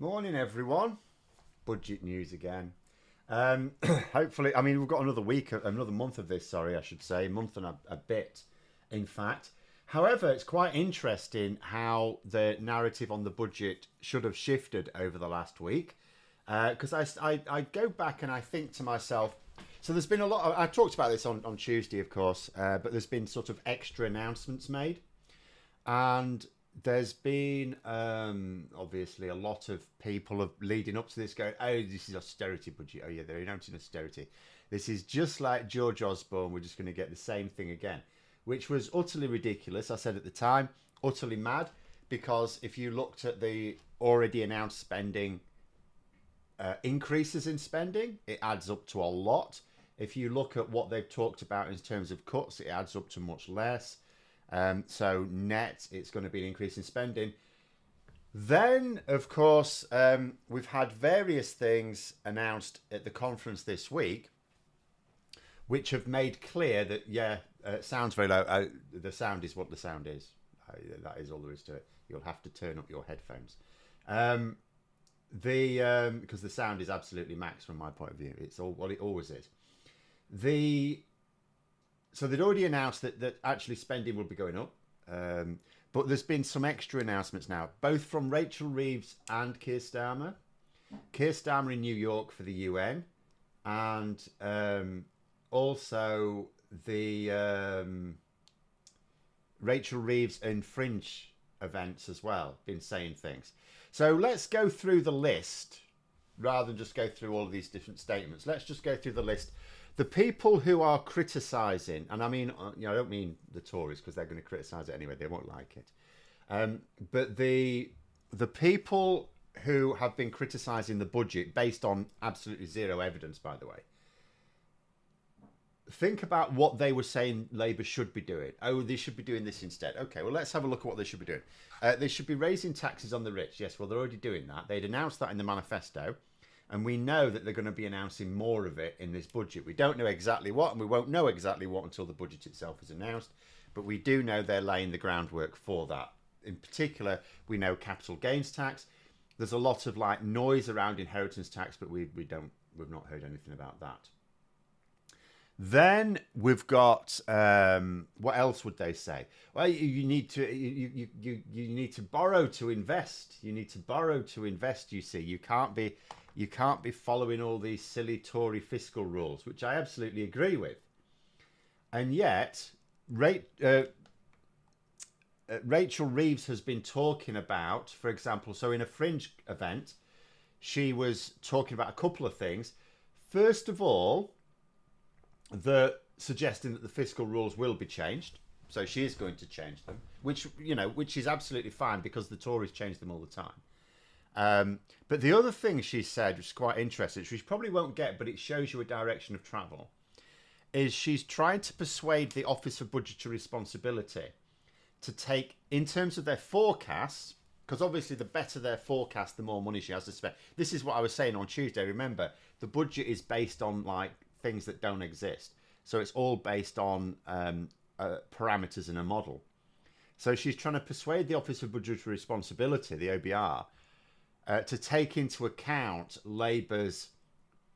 Morning, everyone. Budget news again. Hopefully, I mean, we've got another week, another month of this, sorry, I should say, month and a bit, in fact. However, it's quite interesting how the narrative on the budget should have shifted over the last week. Because I go back and I think to myself, so there's been a lot, I talked about this on Tuesday, of course, but there's been sort of extra announcements made. And there's been obviously a lot of people have leading up to this going, oh, this is austerity budget. Oh yeah, they're announcing austerity. This is just like George Osborne. We're just going to get the same thing again, which was utterly ridiculous. I said at the time, utterly mad, because if you looked at the already announced spending, increases in spending, it adds up to a lot. If you look at what they've talked about in terms of cuts, it adds up to much less. So net, it's going to be an increase in spending. Then, of course, we've had various things announced at the conference this week, which have made clear that, yeah, sounds very low. The sound is what the sound is. That is all there is to it. You'll have to turn up your headphones. Because the sound is absolutely max from my point of view. It's all what it always is. So they'd already announced that actually spending will be going up. But there's been some extra announcements now, both from Rachel Reeves and Keir Starmer. Keir Starmer in New York for the UN, and also the Rachel Reeves in Fringe events as well, been saying things. So let's go through the list, rather than just go through all of these different statements. Let's just go through the list. The people who are criticising, and I mean, I don't mean the Tories because they're going to criticise it anyway. They won't like it. But the people who have been criticising the budget based on absolutely zero evidence, by the way, think about what they were saying Labour should be doing. Oh, they should be doing this instead. Okay, well, let's have a look at what they should be doing. They should be raising taxes on the rich. Yes, well, they're already doing that. They'd announced that in the manifesto. And we know that they're going to be announcing more of it in this budget. We don't know exactly what, and we won't know exactly what until the budget itself is announced. But we do know they're laying the groundwork for that. In particular, we know capital gains tax. There's a lot of like noise around inheritance tax, but we've not heard anything about that. Then we've got what else would they say? Well, you need to borrow to invest. You need to borrow to invest. You see, you can't be following all these silly Tory fiscal rules, which I absolutely agree with. And yet, Rachel Reeves has been talking about, for example, so in a Fringe event, she was talking about a couple of things. First of all, suggesting that the fiscal rules will be changed. So she is going to change them, which is absolutely fine because the Tories change them all the time. But the other thing she said, which is quite interesting, which we probably won't get, but it shows you a direction of travel, is she's trying to persuade the Office of Budgetary Responsibility to take, in terms of their forecasts, because obviously the better their forecast, the more money she has to spend. This is what I was saying on Tuesday. Remember, the budget is based on like things that don't exist. So it's all based on parameters in a model. So she's trying to persuade the Office of Budgetary Responsibility, the OBR, to take into account Labour's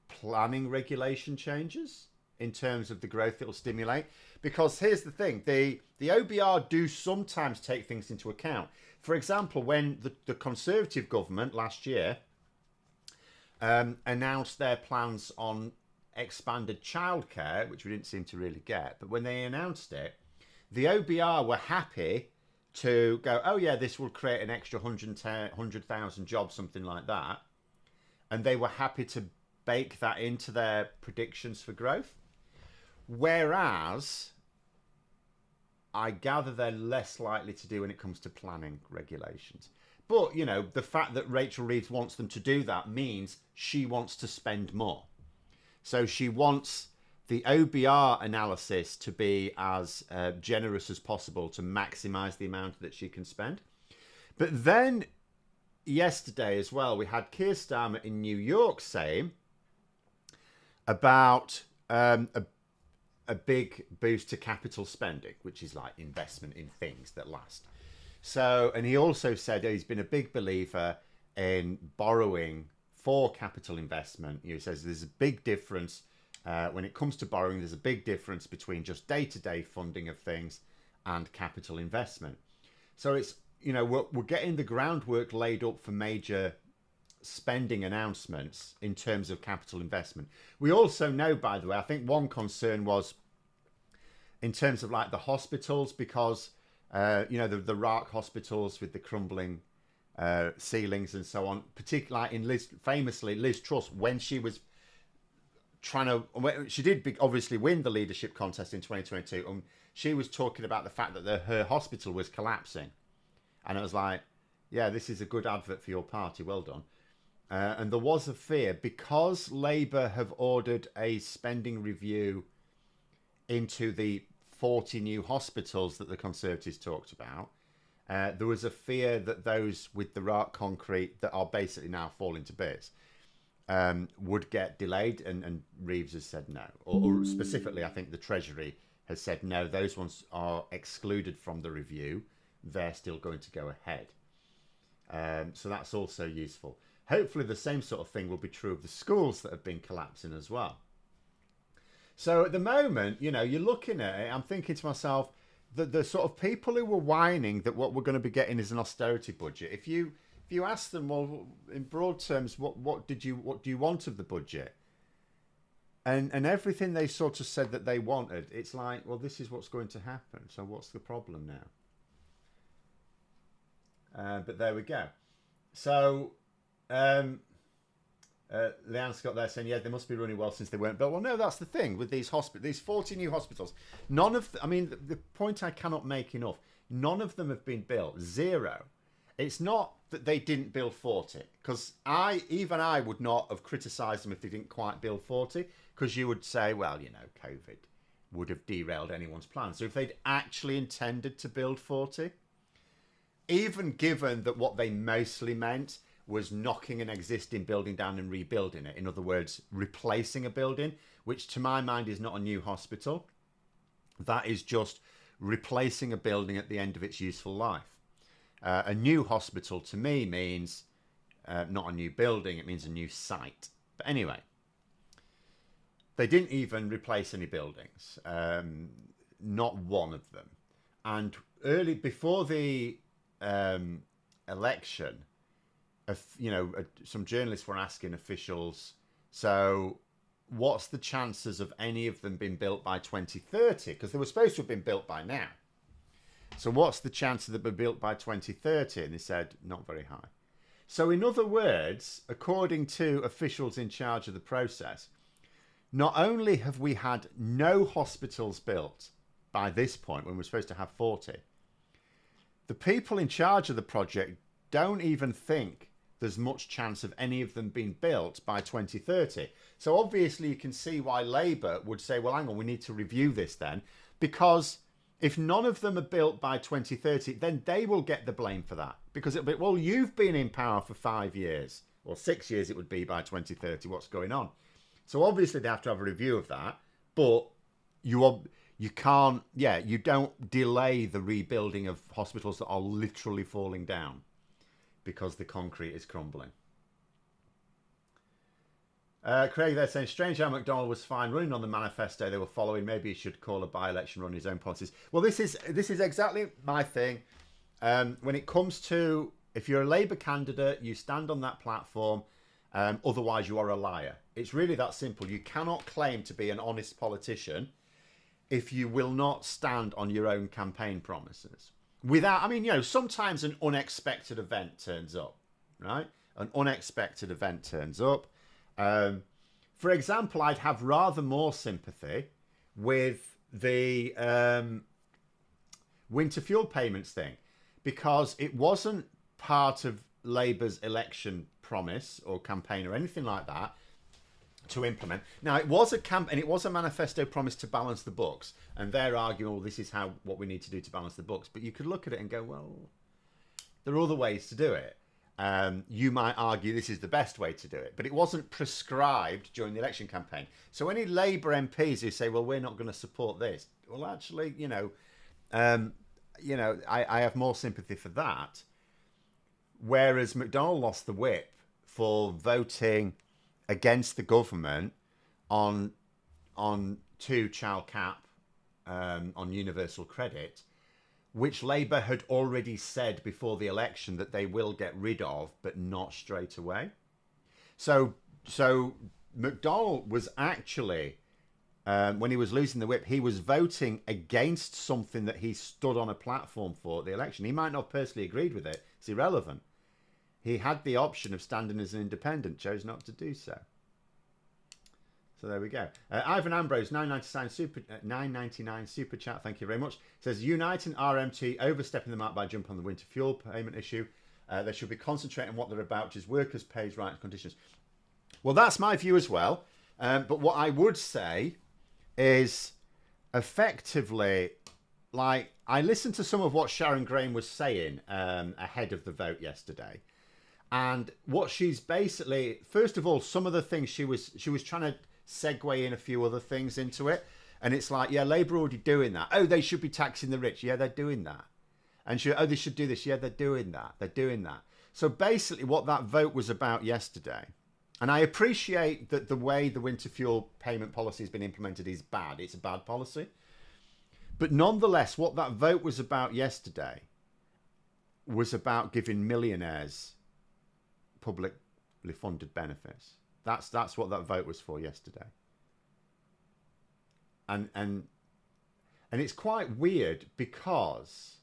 planning regulation changes in terms of the growth it will stimulate. Because here's the thing, the OBR do sometimes take things into account. For example, when the Conservative government last year announced their plans on expanded childcare, which we didn't seem to really get, but when they announced it, the OBR were happy to go, oh yeah, this will create an extra 100,000 jobs, something like that. And they were happy to bake that into their predictions for growth. Whereas I gather they're less likely to do when it comes to planning regulations. But, the fact that Rachel Reeves wants them to do that means she wants to spend more. So she wants the OBR analysis to be as generous as possible to maximise the amount that she can spend. But then yesterday as well, we had Keir Starmer in New York saying about a big boost to capital spending, which is like investment in things that last. So, and he also said he's been a big believer in borrowing for capital investment. He says there's a big difference when it comes to borrowing. There's a big difference between just day-to-day funding of things and capital investment. So it's, we're getting the groundwork laid up for major spending announcements in terms of capital investment. We also know, by the way, I think one concern was in terms of like the hospitals, because the RARC hospitals with the crumbling ceilings and so on, particularly in Liz Truss, when she was she did obviously win the leadership contest in 2022, and she was talking about the fact that her hospital was collapsing, and it was like, yeah, this is a good advert for your party, well done. And there was a fear, because Labour have ordered a spending review into the 40 new hospitals that the Conservatives talked about. There was a fear that those with the RARC concrete that are basically now falling to bits would get delayed, and Reeves has said no. Or specifically, I think the Treasury has said no, those ones are excluded from the review. They're still going to go ahead. So that's also useful. Hopefully the same sort of thing will be true of the schools that have been collapsing as well. So at the moment, you're looking at it, I'm thinking to myself, the sort of people who were whining that what we're going to be getting is an austerity budget, if you ask them, well, in broad terms, what do you want of the budget? And everything they sort of said that they wanted, it's like, well, this is what's going to happen. So what's the problem now? But there we go. So Leanne Scott there saying, yeah, they must be running well since they weren't built. Well, no, that's the thing with these 40 new hospitals. None of the point I cannot make enough, none of them have been built. Zero. It's not that they didn't build 40, because even I would not have criticised them if they didn't quite build 40, because you would say, well, COVID would have derailed anyone's plans. So if they'd actually intended to build 40, even given that what they mostly meant was knocking an existing building down and rebuilding it, in other words, replacing a building, which to my mind is not a new hospital. That is just replacing a building at the end of its useful life. A new hospital to me means not a new building, it means a new site. But anyway, they didn't even replace any buildings, not one of them. And before the election, some journalists were asking officials, so what's the chances of any of them being built by 2030? Because they were supposed to have been built by now. So what's the chance that they'll be built by 2030? And they said, not very high. So in other words, according to officials in charge of the process, not only have we had no hospitals built by this point, when we're supposed to have 40, the people in charge of the project don't even think there's much chance of any of them being built by 2030. So obviously you can see why Labour would say, well, hang on, we need to review this then, because if none of them are built by 2030, then they will get the blame for that, because it'll be, well, you've been in power for 5 years, or 6 years it would be by 2030, what's going on? So obviously they have to have a review of that, but you don't delay the rebuilding of hospitals that are literally falling down because the concrete is crumbling. Craig there saying, strange how McDonnell was fine running on the manifesto they were following. Maybe he should call a by-election run his own policies. Well, this is exactly my thing. When it comes to, if you're a Labour candidate, you stand on that platform. Otherwise, you are a liar. It's really that simple. You cannot claim to be an honest politician if you will not stand on your own campaign promises. Sometimes an unexpected event turns up, right? An unexpected event turns up. For example, I'd have rather more sympathy with the winter fuel payments thing, because it wasn't part of Labour's election promise or campaign or anything like that to implement. Now, it was a manifesto promise to balance the books, and they're arguing, well, this is what we need to do to balance the books. But you could look at it and go, well, there are other ways to do it. You might argue this is the best way to do it, but it wasn't prescribed during the election campaign. So any Labour MPs who say, well, we're not going to support this, well, actually, I have more sympathy for that. Whereas McDonnell lost the whip for voting against the government on 2 child cap on universal credit, which Labour had already said before the election that they will get rid of, but not straight away. So McDonnell was actually, when he was losing the whip, he was voting against something that he stood on a platform for at the election. He might not have personally agreed with it. It's irrelevant. He had the option of standing as an independent, chose not to do so. So there we go. Ivan Ambrose, 9.99 super chat. Thank you very much. Says Unite and RMT overstepping the mark by jumping on the winter fuel payment issue. They should be concentrating on what they're about, which is workers' pays, rights, and conditions. Well, that's my view as well. But what I would say is, effectively, like, I listened to some of what Sharon Graham was saying ahead of the vote yesterday. And what she's basically, first of all, some of the things she was trying to segue in a few other things into it. And it's like, yeah, Labour are already doing that. Oh, they should be taxing the rich. Yeah, they're doing that. And they should do this. Yeah, they're doing that. They're doing that. So basically what that vote was about yesterday, and I appreciate that the way the winter fuel payment policy has been implemented is bad. It's a bad policy. But nonetheless, what that vote was about yesterday was about giving millionaires publicly funded benefits. That's what that vote was for yesterday. And it's quite weird because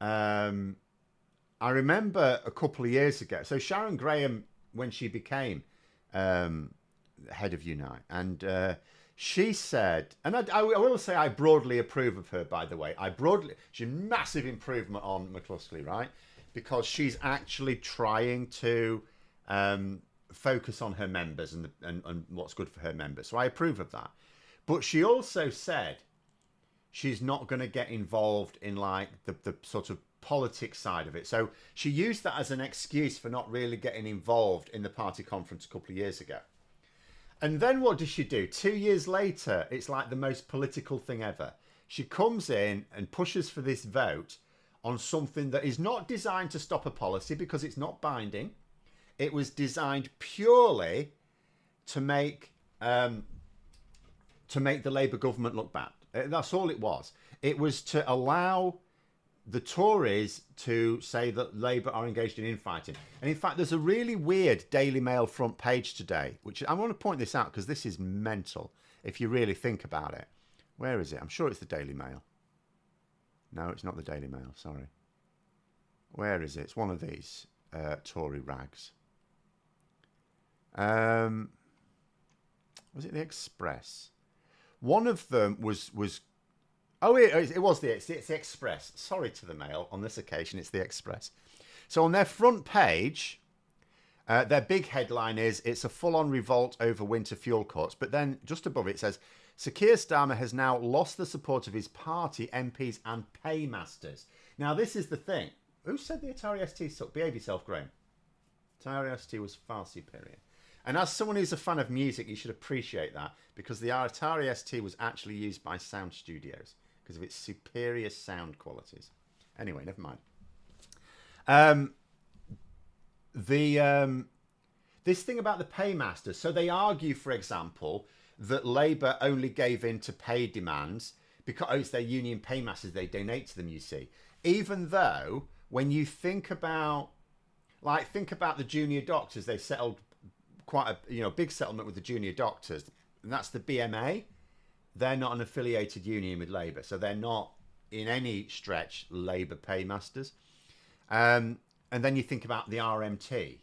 I remember a couple of years ago. So Sharon Graham, when she became head of Unite, and she said, and I will say I broadly approve of her, by the way. She's a massive improvement on McCluskey, right? Because she's actually trying to focus on her members and what's good for her members. So I approve of that. But she also said she's not going to get involved in like the sort of politics side of it. So she used that as an excuse for not really getting involved in the party conference a couple of years ago. And then what does she do? 2 years later, it's like the most political thing ever. She comes in and pushes for this vote on something that is not designed to stop a policy because it's not binding. It was designed purely to make the Labour government look bad. That's all it was. It was to allow the Tories to say that Labour are engaged in infighting. And in fact, there's a really weird Daily Mail front page today, which I want to point this out because this is mental if you really think about it. Where is it? I'm sure it's the Daily Mail. No, it's not the Daily Mail, sorry. Where is it? It's one of these Tory rags. Was it the Express? One of them was oh, it was it's the Express. Sorry to the Mail. On this occasion, it's the Express. So on their front page, their big headline is, it's a full-on revolt over winter fuel cuts. But then just above it says, Sir Keir Starmer has now lost the support of his party, MPs and paymasters. Now, this is the thing. Who said the Atari ST sucked? Behave yourself, Graham. Atari ST was far superior. And as someone who's a fan of music, you should appreciate that, because the Atari ST was actually used by sound studios because of its superior sound qualities. Anyway, never mind. This thing about the paymasters. So they argue, for example, that Labour only gave in to pay demands because it's their union paymasters. They donate to them, you see. Even though when you think about the junior doctors, they settled quite a big settlement with the junior doctors, and that's the BMA. They're not an affiliated union with Labour, so they're not in any stretch Labour paymasters. And then you think about the RMT.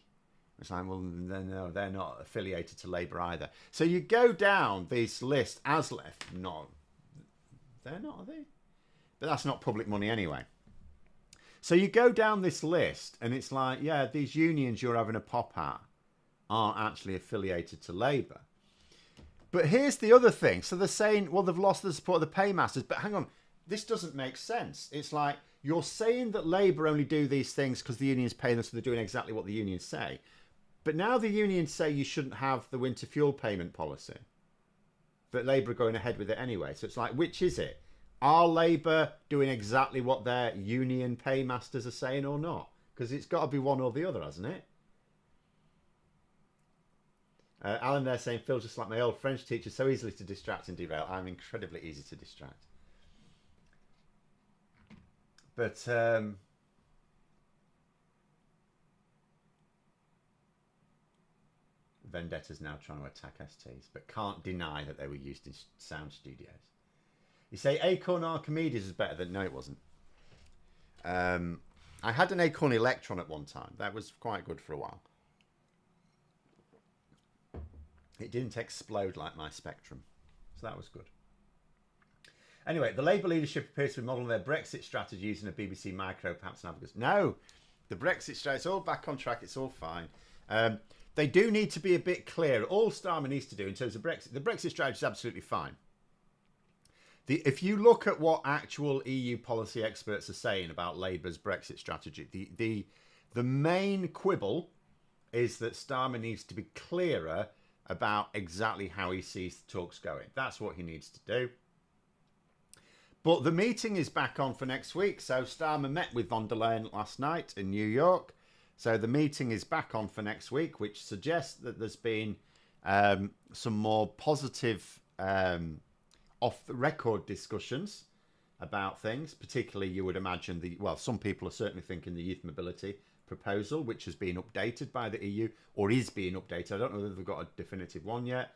It's like, well, no, they're not affiliated to Labour either. So you go down this list as left. No, they're not, are they? But that's not public money anyway. So you go down this list, and it's like, yeah, these unions you're having a pop at aren't actually affiliated to Labour. But here's the other thing. So they're saying, well, they've lost the support of the paymasters. But hang on, this doesn't make sense. It's like, you're saying that Labour only do these things because the unions pay them, so they're doing exactly what the unions say. But now the unions say you shouldn't have the winter fuel payment policy. But Labour are going ahead with it anyway. So it's like, which is it? Are Labour doing exactly what their union paymasters are saying or not? Because it's got to be one or the other, hasn't it? Alan there saying, Phil, just like my old French teacher, so easily to distract and derail. I'm incredibly easy to distract. But Vendetta's now trying to attack STs, but can't deny that they were used in sound studios. You say Acorn Archimedes is better than... No, it wasn't. I had an Acorn Electron at one time. That was quite good for a while. It didn't explode like my Spectrum. So that was good. Anyway, the Labour leadership appears to be modelling their Brexit strategy using a BBC Micro, perhaps Navigus. No, the Brexit strategy, it's all back on track. It's all fine. They do need to be a bit clear. All Starmer needs to do in terms of Brexit, the Brexit strategy is absolutely fine. If you look at what actual EU policy experts are saying about Labour's Brexit strategy, the main quibble is that Starmer needs to be clearer about exactly how he sees the talks going. That's what he needs to do. But the meeting is back on for next week. So Starmer met with von der Leyen last night in New York. So the meeting is back on for next week, which suggests that there's been some more positive off-the-record discussions about things. Particularly, you would imagine some people are certainly thinking the youth mobility proposal, which has been updated by the EU or is being updated. I don't know whether they've got a definitive one yet.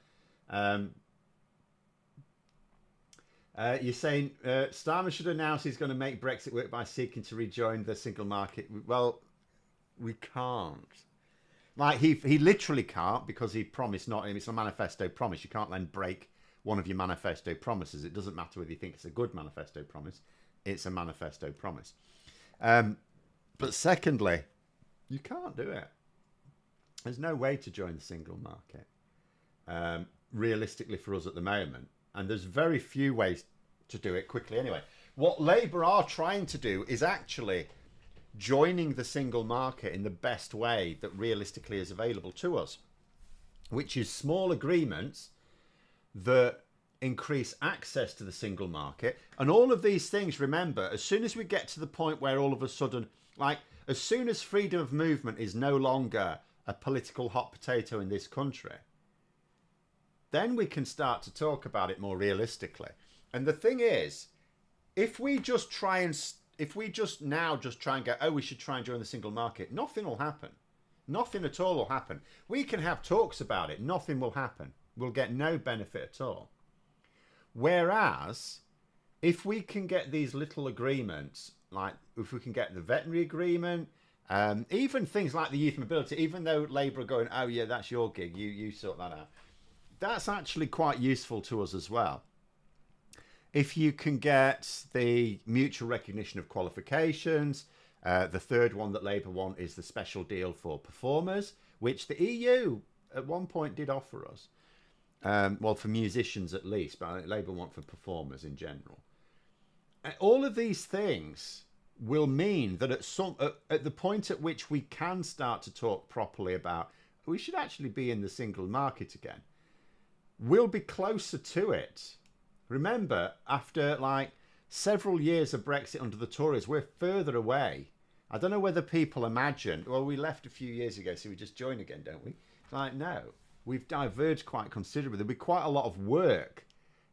You're saying Starmer should announce he's going to make Brexit work by seeking to rejoin the single market. Well, we can't. Like he literally can't, because he promised not. It's a manifesto promise. You can't then break one of your manifesto promises. It doesn't matter whether you think it's a good manifesto promise. It's a manifesto promise. But secondly, you can't do it. There's no way to join the single market, realistically, for us at the moment. And there's very few ways to do it quickly anyway. What Labour are trying to do is actually joining the single market in the best way that realistically is available to us, which is small agreements that increase access to the single market. And all of these things, remember, as soon as we get to the point where all of a sudden, like as soon as freedom of movement is no longer a political hot potato in this country, then we can start to talk about it more realistically. And the thing is, if we just try and go, oh, we should try and join the single market, nothing will happen. Nothing at all will happen. We can have talks about it. Nothing will happen. We'll get no benefit at all. Whereas, if we can get these little agreements, like if we can get the veterinary agreement, even things like the youth mobility, even though Labour are going, oh yeah, that's your gig, you sort that out. That's actually quite useful to us as well. If you can get the mutual recognition of qualifications, the third one that Labour want is the special deal for performers, which the EU at one point did offer us. Well, for musicians at least, but Labour want for performers in general. And all of these things will mean that at the point at which we can start to talk properly about we should actually be in the single market again, we'll be closer to it. Remember, after like several years of Brexit under the Tories, we're further away. I don't know whether people imagine, well, we left a few years ago, so we just join again, don't we? Like, no, we've diverged quite considerably. There'll be quite a lot of work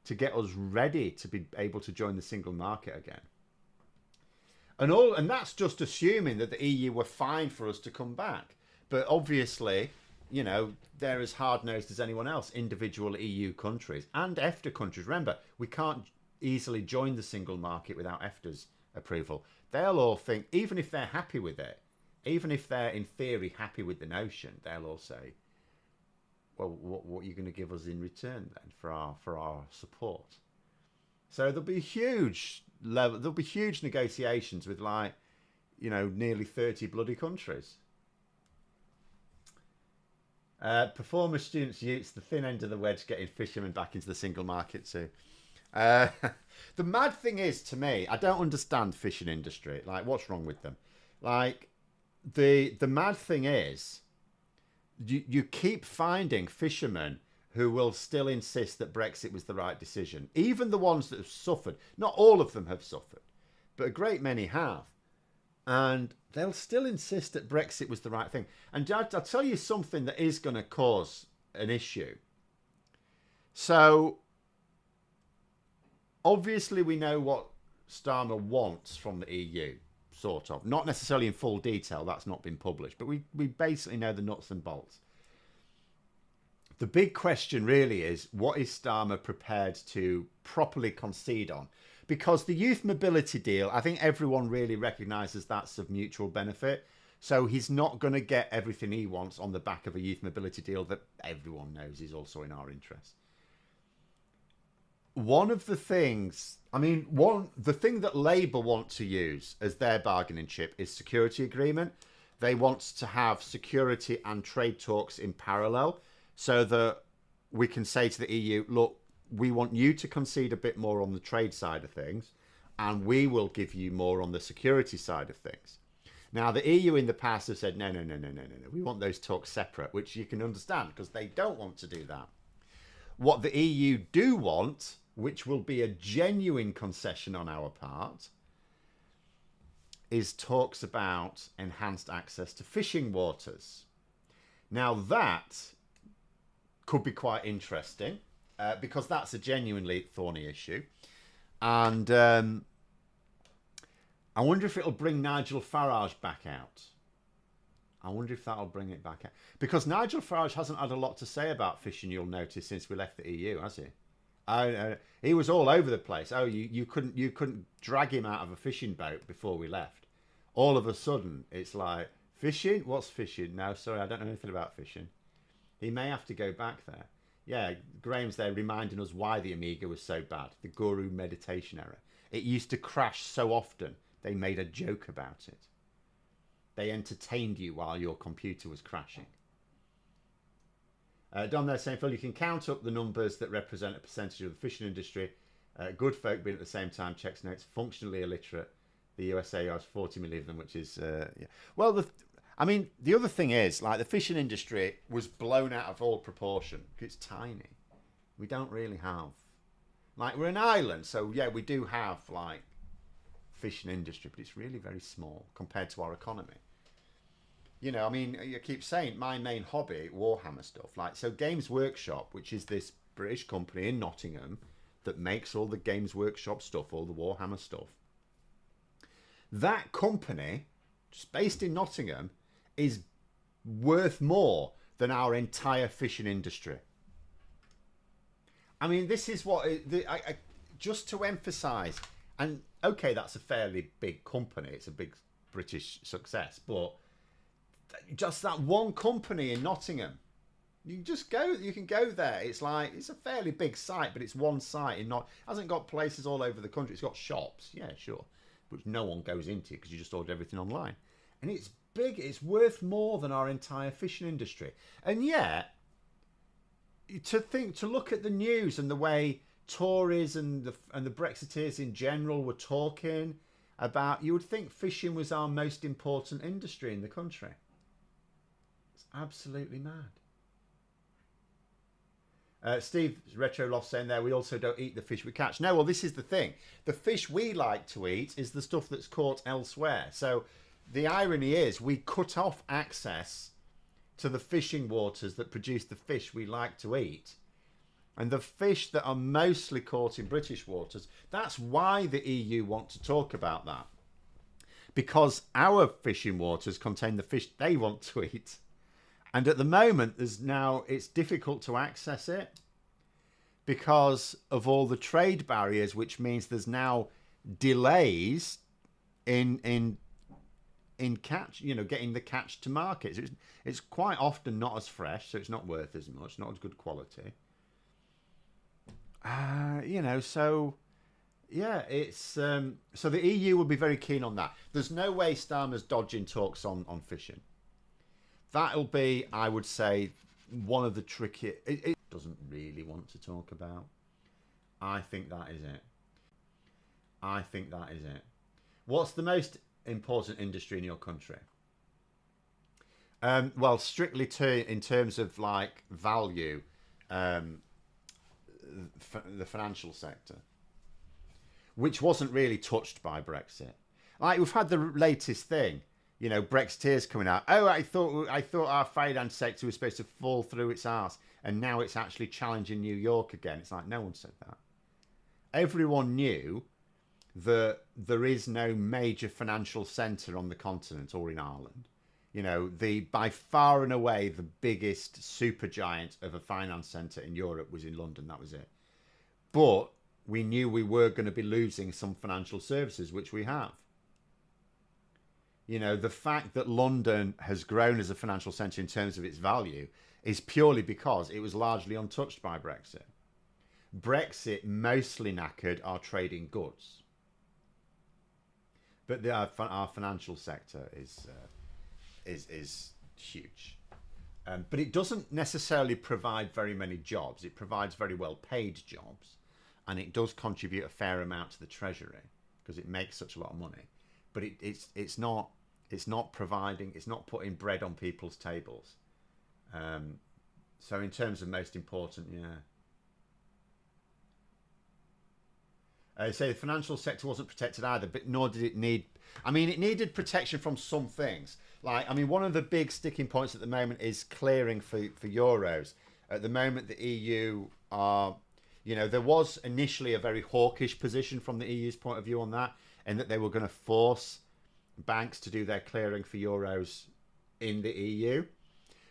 to get us ready to be able to join the single market again. And that's just assuming that the EU were fine for us to come back. But obviously, you know, they're as hard-nosed as anyone else, individual EU countries and EFTA countries. Remember, we can't easily join the single market without EFTA's approval. They'll all think, even if they're happy with it, even if they're in theory happy with the notion, they'll all say, well, what are you going to give us in return then for our support? So there'll be huge negotiations with, like, you know, nearly 30 bloody countries. Performer students use the thin end of the wedge, getting fishermen back into the single market too. The mad thing is, to me, I don't understand fishing industry. Like, what's wrong with them? Like, the mad thing is, you keep finding fishermen who will still insist that Brexit was the right decision. Even the ones that have suffered. Not all of them have suffered, but a great many have. And they'll still insist that Brexit was the right thing. And I'll tell you something that is going to cause an issue. So, obviously, we know what Starmer wants from the EU, sort of. Not necessarily in full detail, that's not been published, but we basically know the nuts and bolts. The big question really is, what is Starmer prepared to properly concede on? Because the youth mobility deal, I think everyone really recognises that's of mutual benefit. So he's not going to get everything he wants on the back of a youth mobility deal that everyone knows is also in our interest. One of the things, the thing that Labour want to use as their bargaining chip is security agreement. They want to have security and trade talks in parallel so that we can say to the EU, look, we want you to concede a bit more on the trade side of things, and we will give you more on the security side of things. Now, the EU in the past have said, no, we want those talks separate, which you can understand because they don't want to do that. What the EU do want, which will be a genuine concession on our part, is talks about enhanced access to fishing waters. Now, that could be quite interesting. Because that's a genuinely thorny issue. And I wonder if it'll bring Nigel Farage back out. I wonder if that'll bring it back out. Because Nigel Farage hasn't had a lot to say about fishing, you'll notice, since we left the EU, has he? He was all over the place. Oh, you couldn't drag him out of a fishing boat before we left. All of a sudden, it's like, fishing? What's fishing? No, sorry, I don't know anything about fishing. He may have to go back there. Yeah, Graham's there reminding us why the Amiga was so bad. The Guru meditation error. It used to crash so often, they made a joke about it. They entertained you while your computer was crashing. Don there saying, Phil, you can count up the numbers that represent a percentage of the fishing industry. Good folk being at the same time, checks notes, functionally illiterate. The USA has 40 million of them, which is... yeah. Well, the other thing is, like, the fishing industry was blown out of all proportion. It's tiny. We don't really have... Like, we're an island, so, yeah, we do have, like, fishing industry, but it's really very small compared to our economy. You know, you keep saying, my main hobby, Warhammer stuff. Like, so Games Workshop, which is this British company in Nottingham that makes all the Games Workshop stuff, all the Warhammer stuff. That company, just based in Nottingham, is worth more than our entire fishing industry. This is what... just to emphasise, and okay, that's a fairly big company. It's a big British success, but just that one company in Nottingham, you can go there. It's like, it's a fairly big site, but it's one site. It hasn't got places all over the country. It's got shops, yeah, sure, which no one goes into because you just order everything online. And it's big. It's worth more than our entire fishing industry. And yet, to look at the news and the way Tories and the Brexiteers in general were talking about, you would think fishing was our most important industry in the country. It's absolutely mad. Steve Retro Loft saying there, we also don't eat the fish we catch. No, well, this is the thing. The fish we like to eat is the stuff that's caught elsewhere. So the irony is we cut off access to the fishing waters that produce the fish we like to eat. And the fish that are mostly caught in British waters, that's why the EU want to talk about that. Because our fishing waters contain the fish they want to eat. And at the moment, it's difficult to access it because of all the trade barriers, which means there's now delays in catch, getting the catch to market. So it's quite often not as fresh, so it's not worth as much, not as good quality. So yeah, it's so the EU will be very keen on that. There's no way Starmer's dodging talks on fishing. That'll be, I would say, one of the tricky... It doesn't really want to talk about. I think that is it. What's the most important industry in your country? Well, strictly in terms of, like, value, the financial sector, which wasn't really touched by Brexit. Like we've had the latest thing, you know, Brexiteers coming out. Oh, I thought our finance sector was supposed to fall through its arse, and now it's actually challenging New York again. It's like no one said that. Everyone knew that there is no major financial centre on the continent or in Ireland. You know, the by far and away the biggest supergiant of a finance centre in Europe was in London. That was it. But we knew we were going to be losing some financial services, which we have. You know, the fact that London has grown as a financial centre in terms of its value is purely because it was largely untouched by Brexit. Brexit mostly knackered our trading goods. But our financial sector is huge. But it doesn't necessarily provide very many jobs. It provides very well paid jobs. And it does contribute a fair amount to the treasury because it makes such a lot of money. But it's not providing, it's not putting bread on people's tables. So in terms of most important, yeah. Say the financial sector wasn't protected either, but nor did it need. I mean, it needed protection from some things. Like, I mean, one of the big sticking points at the moment is clearing for euros. At the moment, the EU are, you know, there was initially a very hawkish position from the EU's point of view on that, and that they were going to force banks to do their clearing for euros in the EU.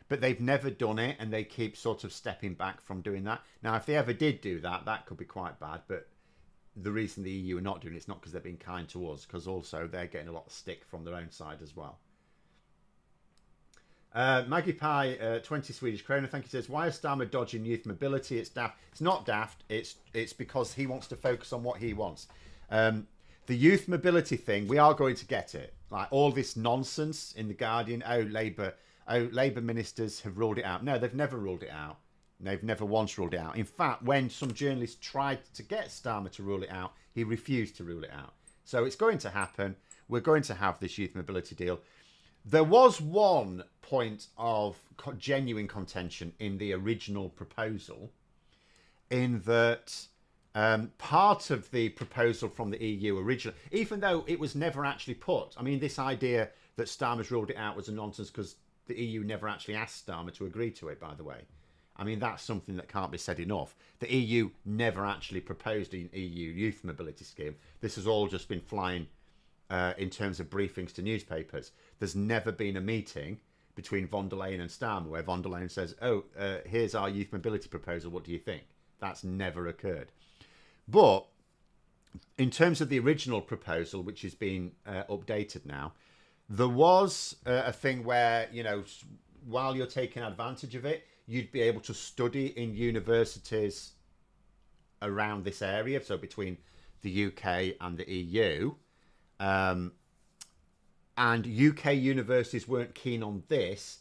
But they've never done it, and they keep sort of stepping back from doing that. Now, if they ever did do that, that could be quite bad, but the reason the EU are not doing it's not because they're being kind to us, because also they're getting a lot of stick from their own side as well. Maggie Pie, 20 Swedish krona, thank you, says, why is Starmer dodging youth mobility? It's daft. It's not daft. It's because he wants to focus on what he wants. The youth mobility thing, we are going to get it. Like all this nonsense in The Guardian, Labour ministers have ruled it out. No, they've never ruled it out. They've never once ruled it out. In fact, when some journalists tried to get Starmer to rule it out, he refused to rule it out. So it's going to happen. We're going to have this youth mobility deal. There was one point of genuine contention in the original proposal, in that part of the proposal from the EU originally, even though it was never actually put, I mean, this idea that Starmer's ruled it out was a nonsense because the EU never actually asked Starmer to agree to it, by the way. I mean, that's something that can't be said enough. The EU never actually proposed an EU youth mobility scheme. This has all just been flying in terms of briefings to newspapers. There's never been a meeting between von der Leyen and Starmer where von der Leyen says, here's our youth mobility proposal, what do you think? That's never occurred. But in terms of the original proposal, which is being updated now, there was a thing where, you know, while you're taking advantage of it, you'd be able to study in universities around this area, so between the UK and the EU. And UK universities weren't keen on this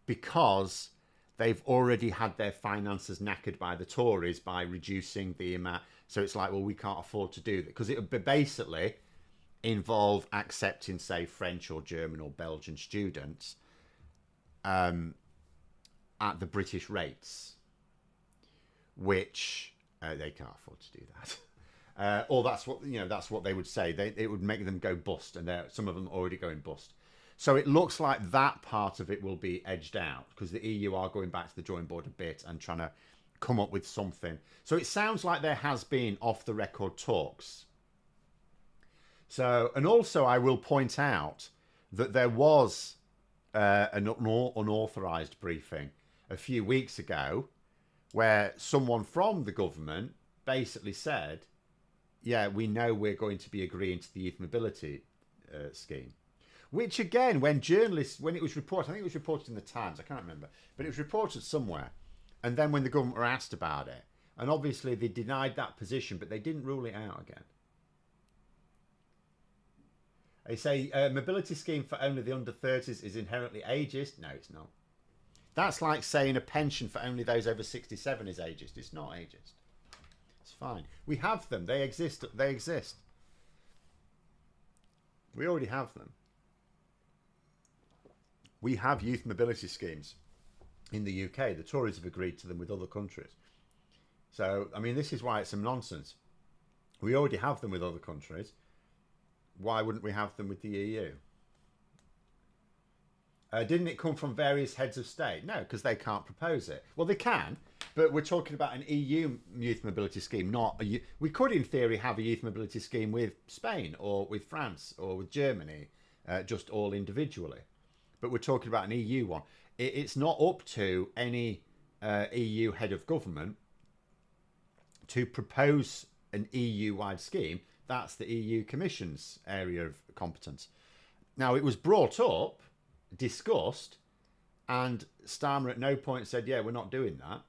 because they've already had their finances knackered by the Tories by reducing the amount. So it's like, well, we can't afford to do that, because it would be basically involve accepting, say, French or German or Belgian students at the British rates, which they can't afford to do that. Or that's what, you know, that's what they would say. It would make them go bust, and some of them are already going bust. So it looks like that part of it will be edged out, because the EU are going back to the drawing board a bit and trying to come up with something. So it sounds like there has been off the record talks. So, and also I will point out that there was an unauthorized briefing a few weeks ago where someone from the government basically said, yeah, we know we're going to be agreeing to the youth mobility scheme. Which again, when it was reported, I think it was reported in the Times, I can't remember, but it was reported somewhere. And then when the government were asked about it, and obviously they denied that position, but they didn't rule it out again. They say mobility scheme for only the under 30s is inherently ageist. No, it's not. That's like saying a pension for only those over 67 is ageist. It's not ageist. It's fine. We have them. They exist. They exist. We already have them. We have youth mobility schemes in the UK. The Tories have agreed to them with other countries. So, I mean, this is why it's some nonsense. We already have them with other countries. Why wouldn't we have them with the EU? Didn't it come from various heads of state? No, because they can't propose it. Well, they can, but we're talking about an EU youth mobility scheme, not a. We could, in theory, have a youth mobility scheme with Spain or with France or with Germany, just all individually. But we're talking about an EU one. It's not up to any EU head of government to propose an EU-wide scheme. That's the EU Commission's area of competence. Now, it was brought up, discussed, and Starmer at no point said, yeah, we're not doing that.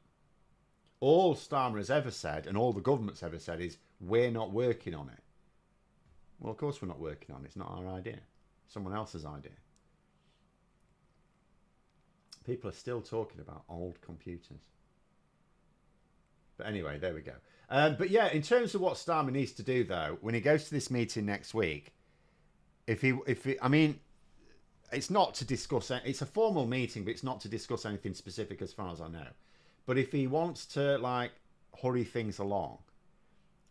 All Starmer has ever said, and all the government's ever said, is we're not working on it. Well, of course we're not working on it. It's not our idea. Someone else's idea. People are still talking about old computers. But anyway, there we go. But yeah, in terms of what Starmer needs to do, though, when he goes to this meeting next week, I mean, it's not to discuss. It's a formal meeting, but it's not to discuss anything specific, as far as I know. But if he wants to like hurry things along,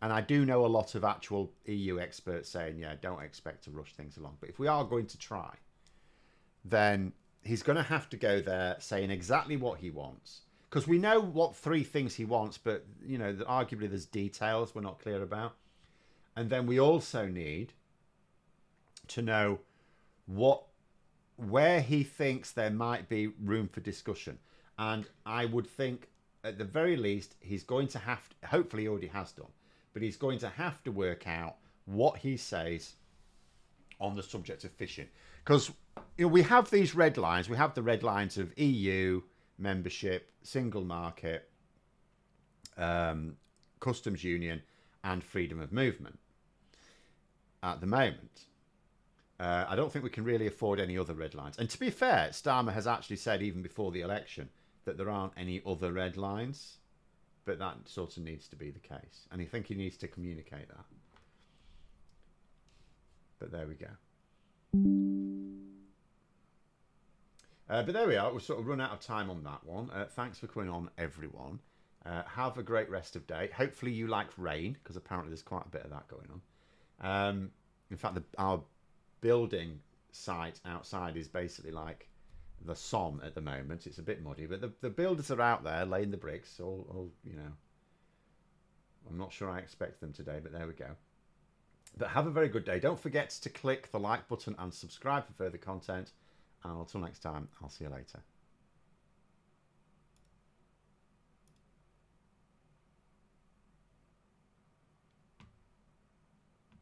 and I do know a lot of actual EU experts saying, yeah, don't expect to rush things along. But if we are going to try, then he's going to have to go there saying exactly what he wants. Because we know what 3 things he wants, but, you know, arguably there's details we're not clear about. And then we also need to know where he thinks there might be room for discussion. And I would think, at the very least, he's going to have to, hopefully he already has done, but he's going to have to work out what he says on the subject of fishing. Because, you know, we have these red lines. We have the red lines of EU membership, single market, customs union, and freedom of movement at the moment. I don't think we can really afford any other red lines. And to be fair, Starmer has actually said, even before the election, that there aren't any other red lines. But that sort of needs to be the case. And I think he needs to communicate that. But there we go. But there we are. We've sort of run out of time on that one. Thanks for coming on, everyone. Have a great rest of day. Hopefully you like rain, because apparently there's quite a bit of that going on. In fact, our building site outside is basically like the Somme at the moment. It's a bit muddy, but the builders are out there laying the bricks. All you know. I'm not sure I expect them today, but there we go. But have a very good day. Don't forget to click the like button and subscribe for further content. And until next time, I'll see you later.